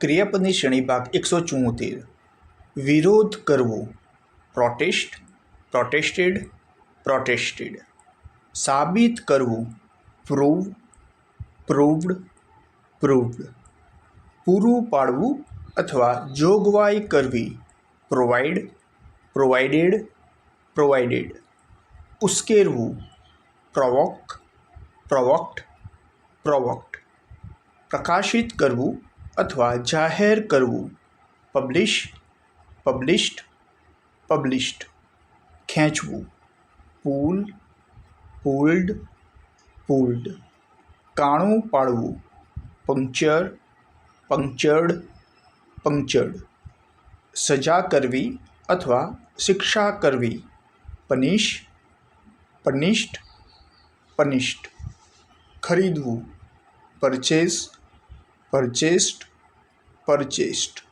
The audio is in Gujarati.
ક્રિયાપદની શ્રેણી ભાગ 174. વિરોધ કરવો. Protest, protested, protested. સાબિત કરવું. Prove, proved, proved. પૂરું પાડવું અથવા જોગવાઈ કરવી. Provide, provided, provided. ઉશ્કેરવું. Provoke, provoked, provoked. પ્રકાશિત કરવું અથવા જાહેર કરવું. Publish, published, published. ખેંચવું. Pull, pulled, pulled. કાણું પાડવું. Puncture, punctured, punctured. સજા કરવી અથવા શિક્ષા કરવી. Punish, punished, punished. ખરીદવું. Purchase, purchased, પરચેસ્ડ.